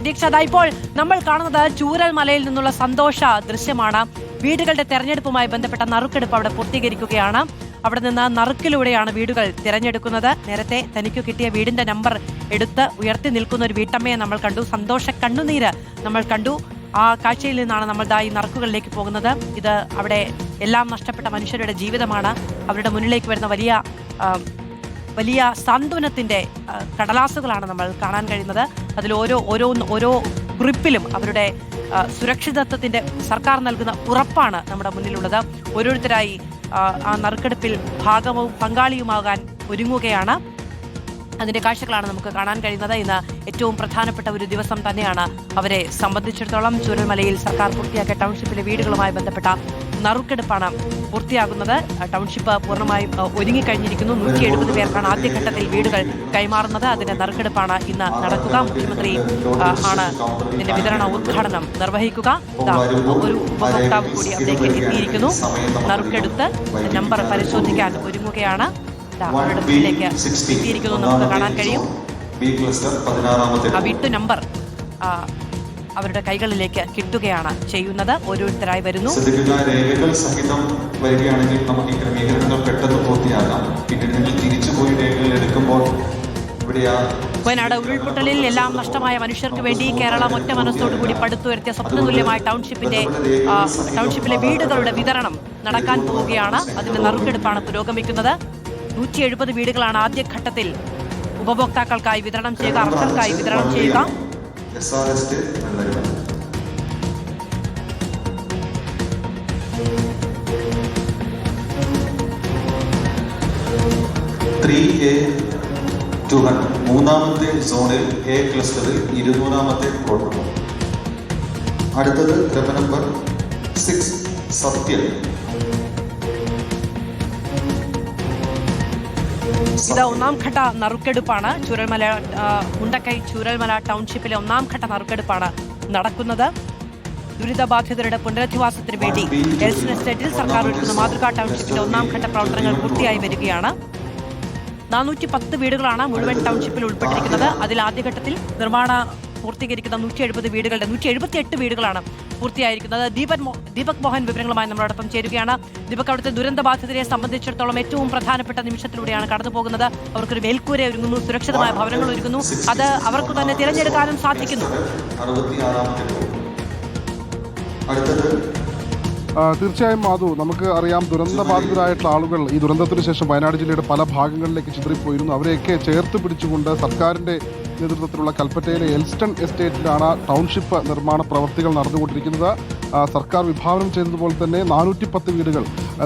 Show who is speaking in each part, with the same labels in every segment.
Speaker 1: അധ്യക്ഷ, ഇപ്പോൾ നമ്മൾ കാണുന്നത് ചൂരൽമലയിൽ നിന്നുള്ള സന്തോഷ ദൃശ്യമാണ്. വീടുകളുടെ തെരഞ്ഞെടുപ്പുമായി ബന്ധപ്പെട്ട നറുക്കെടുപ്പ് അവിടെ പൂർത്തീകരിക്കുകയാണ്. അവിടെ നിന്ന് നറുക്കിലൂടെയാണ് വീടുകൾ തിരഞ്ഞെടുക്കുന്നത്. നേരത്തെ തനിക്ക് കിട്ടിയ വീടിന്റെ നമ്പർ എടുത്ത് ഉയർത്തി നിൽക്കുന്ന ഒരു വീട്ടമ്മയെ നമ്മൾ കണ്ടു. സന്തോഷ കണ്ണുനീര് നമ്മൾ കണ്ടു. ആ കാഴ്ചയിൽ നിന്നാണ് നമ്മൾ ഈ നറുക്കുകളിലേക്ക് പോകുന്നത്. ഇത് അവിടെ എല്ലാം നഷ്ടപ്പെട്ട മനുഷ്യരുടെ ജീവിതമാണ്. അവരുടെ മുന്നിലേക്ക് വരുന്ന വലിയ സാന്ത്വനത്തിന്റെ കടലാസുകളാണ് നമ്മൾ കാണാൻ കഴിയുന്നത്. അതിൽ ഓരോ കുറിപ്പിലും അവരുടെ സുരക്ഷിതത്വത്തിന്റെ സർക്കാർ നൽകുന്ന ഉറപ്പാണ് നമ്മുടെ മുന്നിലുള്ളത്. ഓരോരുത്തരായി ആ നറുക്കെടുപ്പിൽ പങ്കാളിയുമാകാൻ ഒരുങ്ങുകയാണ്. അതിന്റെ കാഴ്ചകളാണ് നമുക്ക് കാണാൻ കഴിയുന്നത്. ഇന്ന് ഏറ്റവും പ്രധാനപ്പെട്ട ഒരു ദിവസം തന്നെയാണ് അവരെ സംബന്ധിച്ചിടത്തോളം. ചൂരൽമലയിൽ സർക്കാർ പൂർത്തിയാക്കിയ ടൗൺഷിപ്പിലെ വീടുകളുമായി ബന്ധപ്പെട്ട നറുക്കെടുപ്പാണ് പൂർത്തിയാകുന്നത്. ടൗൺഷിപ്പ് പൂർണ്ണമായും ഒരുങ്ങിക്കഴിഞ്ഞിരിക്കുന്നു. 170 പേർക്കാണ് ആദ്യഘട്ടത്തിൽ വീടുകൾ കൈമാറുന്നത്. അതിന്റെ നറുക്കെടുപ്പാണ് ഇന്ന് നടക്കുക. മുഖ്യമന്ത്രി ആണ് ഇതിന്റെ വിതരണ ഉദ്ഘാടനം നിർവഹിക്കുക. ഒരു ഉപഭോക്താവ് കൂടി അവിടേക്ക് എത്തിയിരിക്കുന്നു. നറുക്കെടുത്ത് നമ്പർ പരിശോധിക്കാൻ ഒരുങ്ങുകയാണ്. അവരുടെ മുന്നിലേക്ക് എത്തിയിരിക്കുന്നു. നമുക്ക് കാണാൻ കഴിയും. ആ വീട്ടു നമ്പർ അവരുടെ കൈകളിലേക്ക് കിട്ടുകയാണ് ചെയ്യുന്നത്. ഓരോരുത്തരായി വരുന്നു.
Speaker 2: രേഖകൾ സഹിതം വരികയാണെങ്കിൽ നമുക്ക് ഈ ക്രമീകരണങ്ങൾ പെട്ടെന്ന് പൂർത്തിയാക്കാം. പിന്നീട് നിങ്ങൾ തിരിച്ചുപോയി രേഖകൾ എടുക്കുമ്പോൾ
Speaker 1: വയനാട് ഉരുൾപൊട്ടലിൽ എല്ലാം നഷ്ടമായ മനുഷ്യർക്ക് വേണ്ടി കേരളം ഒറ്റ മനസ്സോടുകൂടി പടുത്തുയർത്തിയ സ്വപ്നതുല്യമായ ടൗൺഷിപ്പിലെ വീടുകളുടെ വിതരണം നടക്കാൻ പോവുകയാണ്. അതിന്റെ നറുക്കെടുപ്പാണ് പുരോഗമിക്കുന്നത്. 170 വീടുകളാണ് ആദ്യഘട്ടത്തിൽ ഉപഭോക്താക്കൾക്കായി വിതരണം ചെയ്യുക, അർഹർക്കായി വിതരണം ചെയ്യുക.
Speaker 2: മൂന്നാമത്തെ സോണിൽ എ ക്ലസ്റ്ററിൽ 200ാമത്തെ പ്ലോട്ട്. അടുത്തത് ക്രമ നമ്പർ 6 സത്യം.
Speaker 1: ഇത് ഒന്നാം ഘട്ട നറുക്കെടുപ്പാണ്. മുണ്ടക്കൈ ചൂരൽമല ടൗൺഷിപ്പിലെ ഒന്നാം ഘട്ട നറുക്കെടുപ്പാണ് നടക്കുന്നത്. ദുരിതബാധിതരുടെ പുനരധിവാസത്തിന് വേണ്ടി എൽസൺ എസ്റ്റേറ്റിൽ സർക്കാർ ഒരുക്കുന്ന മാതൃകാ ടൗൺഷിപ്പിന്റെ ഒന്നാം ഘട്ട പ്രവർത്തനങ്ങൾ പൂർത്തിയായി വരികയാണ്. 410 വീടുകളാണ് മുഴുവൻ ടൗൺഷിപ്പിൽ ഉൾപ്പെട്ടിരിക്കുന്നത്. അതിൽ ആദ്യഘട്ടത്തിൽ നിർമ്മാണം പൂർത്തീകരിക്കുന്ന 178 വീടുകളാണ് പൂർത്തിയായിരിക്കുന്നത്. ദീപക് മോഹൻ വിവരങ്ങളുമായി നമ്മളോടൊപ്പം ചേരുകയാണ്. ദീപക്, അവിടുത്തെ ദുരന്തബാധിതരെ സംബന്ധിച്ചിടത്തോളം ഏറ്റവും പ്രധാനപ്പെട്ട നിമിഷത്തിലൂടെയാണ് കടന്നു പോകുന്നത്. അവർക്കൊരു മേൽക്കൂര ഒരുങ്ങുന്നു, സുരക്ഷിതമായ ഭവനങ്ങൾ ഒരുങ്ങുന്നു. അത് അവർക്ക് തന്നെ തിരഞ്ഞെടുക്കാനും സാധിക്കുന്നു.
Speaker 3: തീർച്ചയായും മാധു, നമുക്ക് അറിയാം ദുരന്തബാധിതരായിട്ടുള്ള ആളുകൾ ഈ ദുരന്തത്തിന് ശേഷം വയനാട് ജില്ലയുടെ പല ഭാഗങ്ങളിലേക്ക് ചിതറിപ്പോയിരുന്നു. അവരെയൊക്കെ ചേർത്ത് പിടിച്ചുകൊണ്ട് സർക്കാരിൻ്റെ നേതൃത്വത്തിലുള്ള കൽപ്പറ്റയിലെ എൽസ്റ്റൺ എസ്റ്റേറ്റിലാണ് ടൗൺഷിപ്പ് നിർമ്മാണ പ്രവൃത്തികൾ നടന്നുകൊണ്ടിരിക്കുന്നത്. സർക്കാർ വിഭാവനം ചെയ്തതുപോലെ തന്നെ 410 വീടുകൾ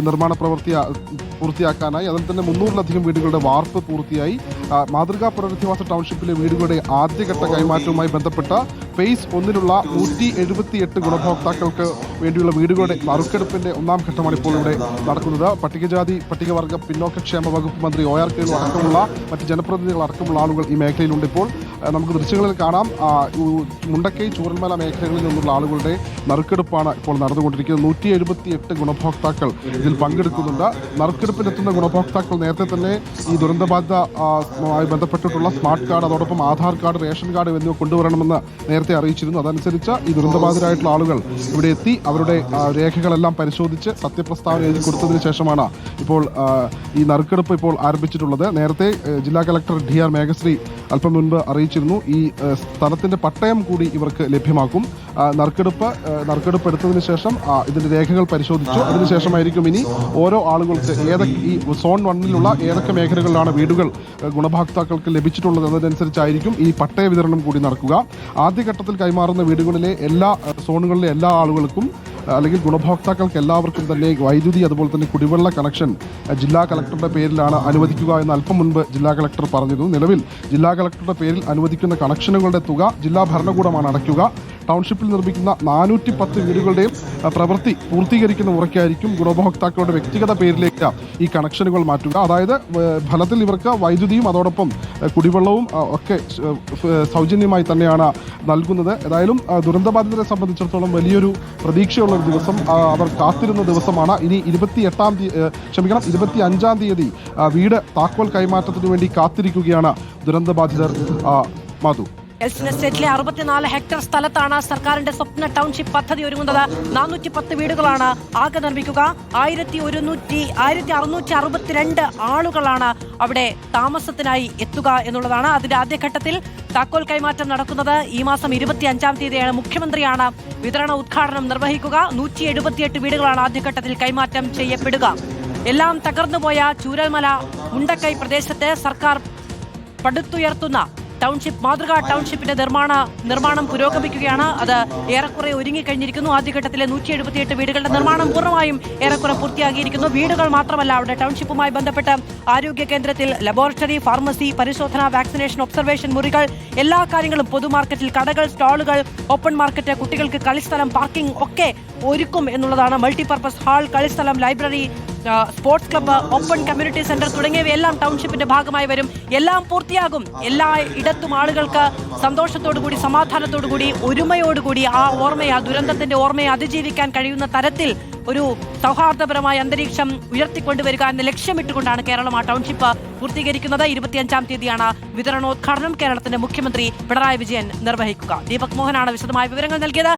Speaker 3: നിർമ്മാണ പൂർത്തിയാക്കാനായി. അതിൽ തന്നെ 300-ലധികം വീടുകളുടെ വാർപ്പ് പൂർത്തിയായി. മാതൃകാ പുനരധിവാസ ടൗൺഷിപ്പിലെ വീടുകളുടെ ആദ്യഘട്ട കൈമാറ്റവുമായി ബന്ധപ്പെട്ട ഫേസ് 1ലുള്ള 178 ഗുണഭോക്താക്കൾക്ക് വേണ്ടിയുള്ള വീടുകളുടെ നറുക്കെടുപ്പിന്റെ ഒന്നാം ഘട്ടമാണ് ഇപ്പോൾ ഇവിടെ നടക്കുന്നത്. പട്ടികജാതി പട്ടികവർഗ പിന്നോക്കക്ഷേമ വകുപ്പ് മന്ത്രി OR കേളു അടക്കമുള്ള മറ്റ് ജനപ്രതിനിധികൾ അടക്കമുള്ള ആളുകൾ ഈ മേഖലയിലുണ്ട്. ഇപ്പോൾ നമുക്ക് ദൃശ്യങ്ങളിൽ കാണാം. മുണ്ടക്കൈ ചൂരൽമല മേഖലകളിൽ നിന്നുള്ള ആളുകളുടെ നറുക്കെടുപ്പാണ് ഇപ്പോൾ നടന്നുകൊണ്ടിരിക്കുന്നത്. 178 ഗുണഭോക്താക്കൾ ഇതിൽ പങ്കെടുക്കുന്നുണ്ട്. നറുക്കെടുപ്പിനെത്തുന്ന ഗുണഭോക്താക്കൾ നേരത്തെ തന്നെ ഈ ദുരന്തബാധിതമായി ബന്ധപ്പെട്ടിട്ടുള്ള സ്മാർട്ട് കാർഡ്, അതോടൊപ്പം ആധാർ കാർഡ്, റേഷൻ കാർഡ് എന്നിവ കൊണ്ടുവരണമെന്ന് നേരത്തെ അറിയിച്ചിരുന്നു. അതനുസരിച്ച് ഈ ദുരന്തബാധിതരായിട്ടുള്ള ആളുകൾ ഇവിടെ എത്തി അവരുടെ രേഖകളെല്ലാം പരിശോധിച്ച് സത്യപ്രസ്താവന എഴുതി കൊടുത്തതിന് ശേഷമാണ് ഇപ്പോൾ ഈ നറുക്കെടുപ്പ് ഇപ്പോൾ ആരംഭിച്ചിട്ടുള്ളത്. നേരത്തെ ജില്ലാ കളക്ടർ DR മേഘശ്രീ അല്പം മുൻപ് അറിയിച്ചിരുന്നു ഈ സ്ഥലത്തിന്റെ പട്ടയം കൂടി ഇവർക്ക് ലഭ്യമാക്കും. നറുക്കെടുപ്പ് എടുത്തതിന് ശേഷം ഇതിന്റെ രേഖകൾ പരിശോധിച്ചു. അതിനുശേഷമായിരിക്കും ഇനി ഓരോ ആളുകൾക്ക് ഈ സോൺ 1ലുള്ള ഏതൊക്കെ മേഖലകളിലാണ് വീടുകൾ ഗുണഭോക്താക്കൾക്ക് ലഭിച്ചിട്ടുള്ളത് എന്നതനുസരിച്ചായിരിക്കും ഈ പട്ടയ വിതരണം കൂടി നടക്കുക. ആദ്യഘട്ടത്തിൽ കൈമാറുന്ന വീടുകളിലെ സോണുകളിലെ എല്ലാ ആളുകൾക്കും അല്ലെങ്കിൽ ഗുണഭോക്താക്കൾക്ക് എല്ലാവർക്കും തന്നെ വൈദ്യുതി അതുപോലെ തന്നെ കുടിവെള്ള കണക്ഷൻ ജില്ലാ കളക്ടറുടെ പേരിലാണ് അനുവദിക്കുക എന്ന് അല്പം മുൻപ് ജില്ലാ കളക്ടർ പറഞ്ഞിരുന്നു. നിലവിൽ ജില്ലാ കളക്ടറുടെ പേരിൽ അനുവദിക്കുന്ന കണക്ഷനുകളുടെ തുക ജില്ലാ ഭരണകൂടമാണ് അടയ്ക്കുക. ടൗൺഷിപ്പിൽ നിർമ്മിക്കുന്ന 410 വീടുകളുടെയും പ്രവൃത്തി പൂർത്തീകരിക്കുന്ന മുറയ്ക്കായിരിക്കും ഗുണഭോക്താക്കളുടെ വ്യക്തിഗത പേരിലേക്ക് ഈ കണക്ഷനുകൾ മാറ്റുക. അതായത് ഫലത്തിൽ ഇവർക്ക് വൈദ്യുതിയും അതോടൊപ്പം കുടിവെള്ളവും ഒക്കെ സൗജന്യമായി തന്നെയാണ് നൽകുന്നത്. ഏതായാലും ദുരന്തബാധിതരെ സംബന്ധിച്ചിടത്തോളം വലിയൊരു പ്രതീക്ഷയുള്ള ഒരു ദിവസം, അവർ കാത്തിരുന്ന ദിവസമാണ്. ഇനി 25-ാം തീയതി വീട് താക്കോൽ കൈമാറ്റത്തിന് വേണ്ടി കാത്തിരിക്കുകയാണ് ദുരന്തബാധിതർ. മാധു.
Speaker 1: എൽസ്റ്റൺ എസ്റ്റേറ്റിലെ 64 ഹെക്ടർ സ്ഥലത്താണ് സർക്കാരിന്റെ സ്വപ്ന ടൗൺഷിപ്പ് പദ്ധതി ഒരുങ്ങുന്നത്. 410 വീടുകളാണ് ആകെ നിർമ്മിക്കുക. 1662 ആളുകളാണ് അവിടെ താമസത്തിനായി എത്തുക എന്നുള്ളതാണ്. അതിന്റെ ആദ്യഘട്ടത്തിൽ താക്കോൽ കൈമാറ്റം നടക്കുന്നത് ഈ മാസം 25-ാം തീയതിയാണ്. മുഖ്യമന്ത്രിയാണ് വിതരണ ഉദ്ഘാടനം നിർവഹിക്കുക. 178 വീടുകളാണ് ആദ്യഘട്ടത്തിൽ കൈമാറ്റം ചെയ്യപ്പെടുക. എല്ലാം തകർന്നുപോയ ചൂരൽമല മുണ്ടക്കൈ പ്രദേശത്തെ സർക്കാർ പടുത്തുയർത്തുന്ന ടൗൺഷിപ്പ് മാതൃകാ ടൗൺഷിപ്പിന്റെ നിർമ്മാണം പുരോഗമിക്കുകയാണ്. അത് ഏറെക്കുറെ ഒരുങ്ങിക്കഴിഞ്ഞിരിക്കുന്നു. ആദ്യഘട്ടത്തിലെ 178 വീടുകളുടെ നിർമ്മാണം പൂർണ്ണമായും ഏറെക്കുറെ പൂർത്തിയാക്കിയിരിക്കുന്നു. വീടുകൾ മാത്രമല്ല, അവിടെ ടൗൺഷിപ്പുമായി ബന്ധപ്പെട്ട് ആരോഗ്യ കേന്ദ്രത്തിൽ ലബോറട്ടറി, ഫാർമസി, പരിശോധന, വാക്സിനേഷൻ, ഒബ്സർവേഷൻ മുറികൾ, എല്ലാ കാര്യങ്ങളും, പൊതുമാർക്കറ്റിൽ കടകൾ, സ്റ്റാളുകൾ, ഓപ്പൺ മാർക്കറ്റ്, കുട്ടികൾക്ക് കളിസ്ഥലം, പാർക്കിംഗ് ഒക്കെ ഒരുക്കും എന്നുള്ളതാണ്. മൾട്ടിപർപ്പസ് ഹാൾ, കളിസ്ഥലം, library, sports club, open community centre തുടങ്ങിയവയെല്ലാം ടൗൺഷിപ്പിന്റെ ഭാഗമായി വരും. എല്ലാം പൂർത്തിയാകും. എല്ലാ ഇടത്തും ആളുകൾക്ക് സന്തോഷത്തോടുകൂടി, സമാധാനത്തോടുകൂടി, ഒരുമയോടുകൂടി ആ ദുരന്തത്തിന്റെ ഓർമ്മയെ അതിജീവിക്കാൻ കഴിയുന്ന തരത്തിൽ ഒരു സൗഹാർദ്ദപരമായ അന്തരീക്ഷം ഉയർത്തിക്കൊണ്ടുവരിക എന്ന ലക്ഷ്യമിട്ടുകൊണ്ടാണ് കേരളം ആ ടൗൺഷിപ്പ് പൂർത്തീകരിക്കുന്നത്. 25-ാം തീയതിയാണ് വിതരണോദ്ഘാടനം കേരളത്തിന്റെ മുഖ്യമന്ത്രി പിണറായി വിജയൻ നിർവഹിക്കുക. ദീപക് മോഹനാണ് വിശദമായ വിവരങ്ങൾ നൽകിയത്.